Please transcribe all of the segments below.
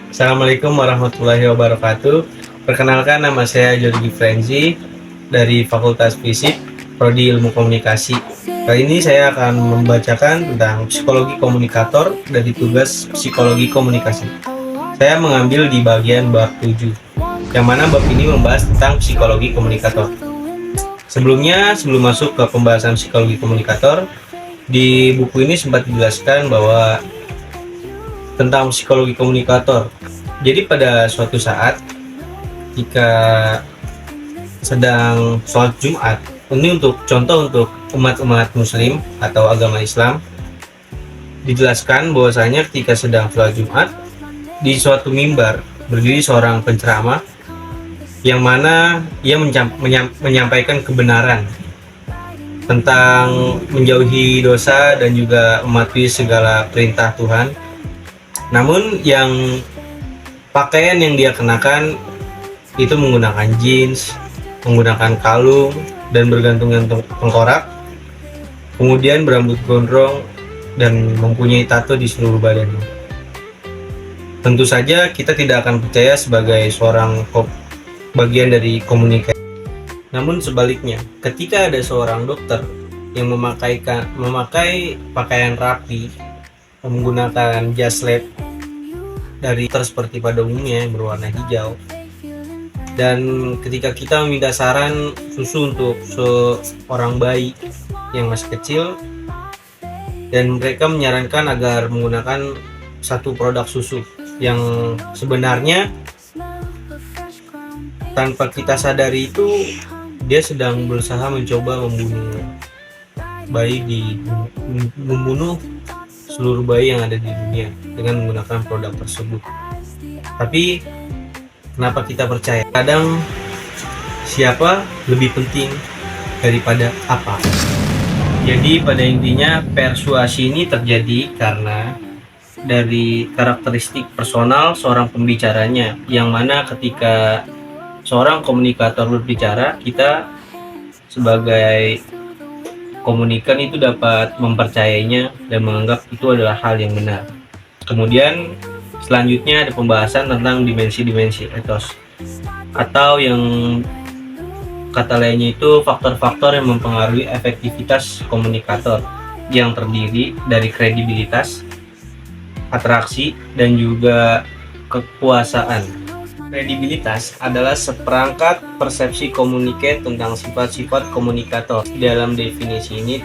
Assalamualaikum warahmatullahi wabarakatuh. Perkenalkan, nama saya Jordi Frenzy dari Fakultas Fisik, Prodi Ilmu Komunikasi. Kali ini saya akan membacakan tentang psikologi komunikator dari tugas psikologi komunikasi. Saya mengambil di bagian bab 7, yang mana bab ini membahas tentang psikologi komunikator. Sebelum masuk ke pembahasan psikologi komunikator, di buku ini sempat dijelaskan bahwa tentang psikologi komunikator. Jadi pada suatu saat jika sedang sholat Jumat, ini untuk contoh untuk umat-umat muslim atau agama Islam, dijelaskan bahwasanya ketika sedang sholat Jumat, di suatu mimbar berdiri seorang penceramah yang mana ia menyampaikan kebenaran tentang menjauhi dosa dan juga mematuhi segala perintah Tuhan. Namun yang pakaian yang dia kenakan itu menggunakan jeans, menggunakan kalung dan bergantungan tengkorak, kemudian berambut gondrong dan mempunyai tato di seluruh badannya. Tentu saja kita tidak akan percaya sebagai seorang bagian dari komunikasi. Namun sebaliknya, ketika ada seorang dokter yang memakai pakaian rapi, menggunakan jas lab dari seperti pada umumnya yang berwarna hijau, dan ketika kita meminta saran susu untuk seorang bayi yang masih kecil, dan mereka menyarankan agar menggunakan satu produk susu yang sebenarnya tanpa kita sadari itu dia sedang berusaha mencoba membunuh seluruh bayi yang ada di dunia dengan menggunakan produk tersebut. Tapi kenapa kita percaya? Kadang siapa lebih penting daripada apa? Jadi pada intinya persuasi ini terjadi karena dari karakteristik personal seorang pembicaranya, yang mana ketika seorang komunikator berbicara, kita sebagai komunikan itu dapat mempercayainya dan menganggap itu adalah hal yang benar. Kemudian selanjutnya ada pembahasan tentang dimensi-dimensi etos, atau yang kata lainnya itu faktor-faktor yang mempengaruhi efektivitas komunikator, yang terdiri dari kredibilitas, atraksi, dan juga kekuasaan. Kredibilitas adalah seperangkat persepsi komunikat tentang sifat-sifat komunikator. Dalam definisi ini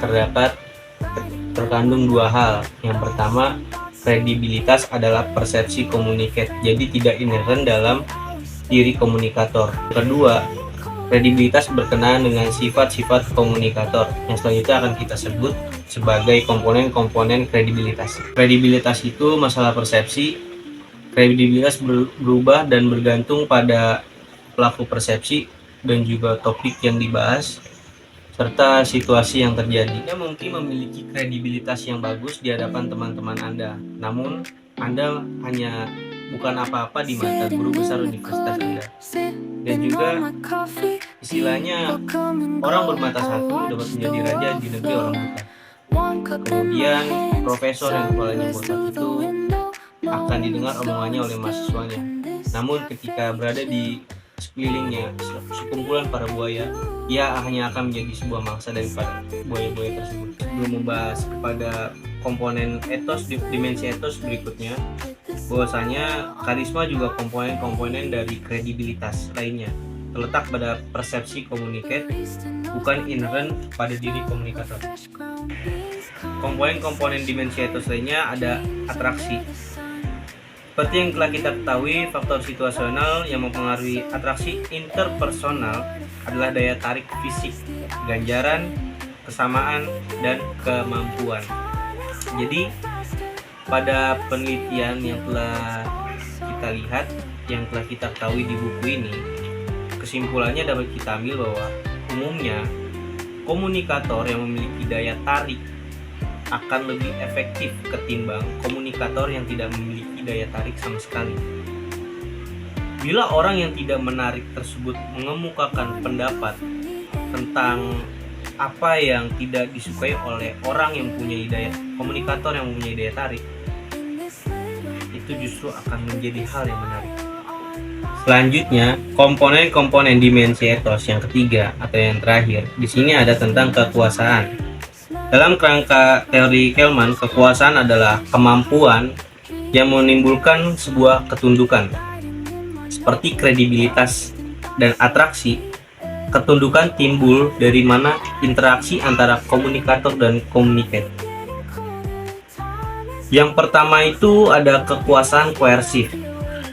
terkandung dua hal. Yang pertama, kredibilitas adalah persepsi komunikat, jadi tidak inherent dalam diri komunikator. Kedua, kredibilitas berkenaan dengan sifat-sifat komunikator, yang selanjutnya akan kita sebut sebagai komponen-komponen kredibilitas. Kredibilitas itu masalah persepsi. Kredibilitas berubah dan bergantung pada pelaku persepsi dan juga topik yang dibahas serta situasi yang terjadi. Anda mungkin memiliki kredibilitas yang bagus di hadapan teman-teman Anda, namun Anda hanya bukan apa-apa di mata guru besar universitas Anda. Dan juga istilahnya orang bermata satu dapat menjadi raja di negeri orang buta. Kemudian profesor yang kepalanya botak itu akan didengar omongannya oleh mahasiswanya. Namun ketika berada di sekelilingnya sekumpulan para buaya, ia hanya akan menjadi sebuah mangsa daripada buaya-buaya tersebut. Belum membahas kepada komponen etos, dimensi etos berikutnya, bahwasanya karisma juga komponen-komponen dari kredibilitas lainnya, terletak pada persepsi komunikat, bukan inherent pada diri komunikator. Komponen-komponen dimensi etos lainnya ada atraksi. Seperti yang telah kita ketahui, faktor situasional yang mempengaruhi atraksi interpersonal adalah daya tarik fisik, ganjaran, kesamaan, dan kemampuan. Jadi, pada penelitian yang telah kita lihat, yang telah kita ketahui di buku ini, kesimpulannya dapat kita ambil bahwa umumnya komunikator yang memiliki daya tarik akan lebih efektif ketimbang komunikator yang tidak memiliki daya tarik sama sekali. Bila orang yang tidak menarik tersebut mengemukakan pendapat tentang apa yang tidak disukai oleh orang yang mempunyai komunikator yang mempunyai daya tarik, itu justru akan menjadi hal yang menarik. Selanjutnya, komponen-komponen dimensi etos yang ketiga atau yang terakhir. Di sini ada tentang kekuasaan. Dalam kerangka teori Kelman, kekuasaan adalah kemampuan yang menimbulkan sebuah ketundukan. Seperti kredibilitas dan atraksi, ketundukan timbul dari mana interaksi antara komunikator dan komunikat. Yang pertama itu ada kekuasaan koersif,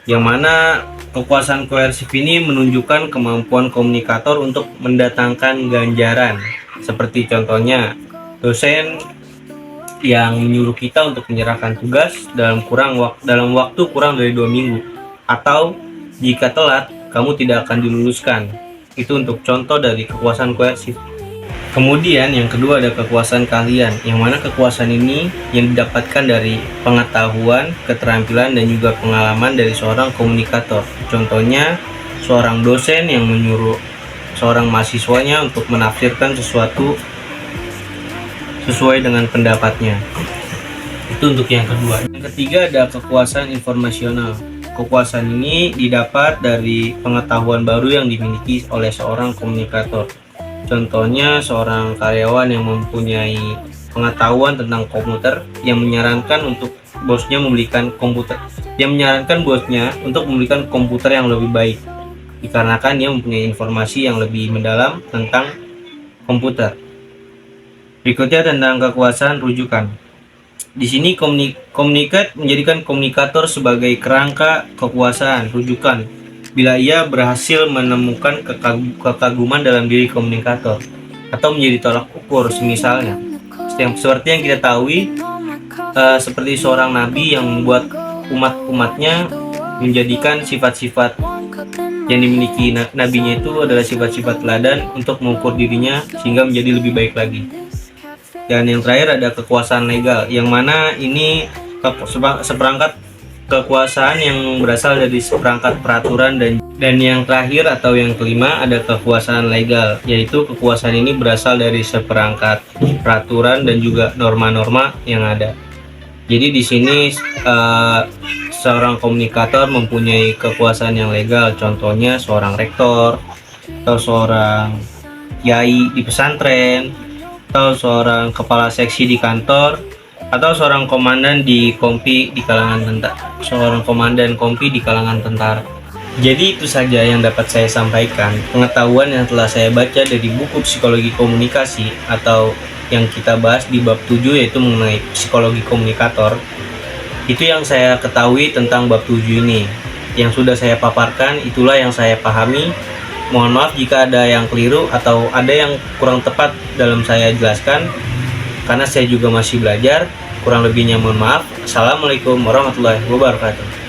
yang mana kekuasaan koersif ini menunjukkan kemampuan komunikator untuk mendatangkan ganjaran. Seperti contohnya, dosen yang menyuruh kita untuk menyerahkan tugas dalam waktu kurang dari 2 minggu, atau jika telat kamu tidak akan diluluskan. Itu untuk contoh dari kekuasaan koersif. Kemudian yang kedua ada kekuasaan keahlian, yang mana kekuasaan ini yang didapatkan dari pengetahuan, keterampilan, dan juga pengalaman dari seorang komunikator. Contohnya, seorang dosen yang menyuruh seorang mahasiswanya untuk menafsirkan sesuatu sesuai dengan pendapatnya. Itu untuk yang kedua. Yang ketiga ada kekuasaan informasional. Kekuasaan ini didapat dari pengetahuan baru yang dimiliki oleh seorang komunikator. Contohnya seorang karyawan yang mempunyai pengetahuan tentang komputer yang menyarankan bosnya untuk membelikan komputer yang lebih baik, dikarenakan dia mempunyai informasi yang lebih mendalam tentang komputer. Berikutnya tentang kekuasaan rujukan. Di sini komunikat menjadikan komunikator sebagai kerangka kekuasaan rujukan bila ia berhasil menemukan kekaguman dalam diri komunikator atau menjadi tolak ukur. Misalnya, seperti yang kita tahu, seperti seorang nabi yang membuat umat-umatnya menjadikan sifat-sifat yang dimiliki nabinya itu adalah sifat-sifat teladan untuk mengukur dirinya sehingga menjadi lebih baik lagi. Dan yang terakhir ada kekuasaan legal, yang mana ini seperangkat kekuasaan yang berasal dari seperangkat peraturan, dan yang terakhir atau yang kelima ada kekuasaan legal, yaitu kekuasaan ini berasal dari seperangkat peraturan dan juga norma-norma yang ada. Jadi di sini seorang komunikator mempunyai kekuasaan yang legal, contohnya seorang rektor atau seorang kiai di pesantren, atau seorang kepala seksi di kantor, atau seorang komandan kompi di kalangan tentara. Jadi itu saja yang dapat saya sampaikan, pengetahuan yang telah saya baca dari buku Psikologi Komunikasi atau yang kita bahas di bab 7, yaitu mengenai psikologi komunikator. Itu yang saya ketahui tentang bab 7 ini. Yang sudah saya paparkan itulah yang saya pahami. Mohon maaf jika ada yang keliru atau ada yang kurang tepat dalam saya jelaskan, karena saya juga masih belajar. Kurang lebihnya mohon maaf. Assalamualaikum warahmatullahi wabarakatuh.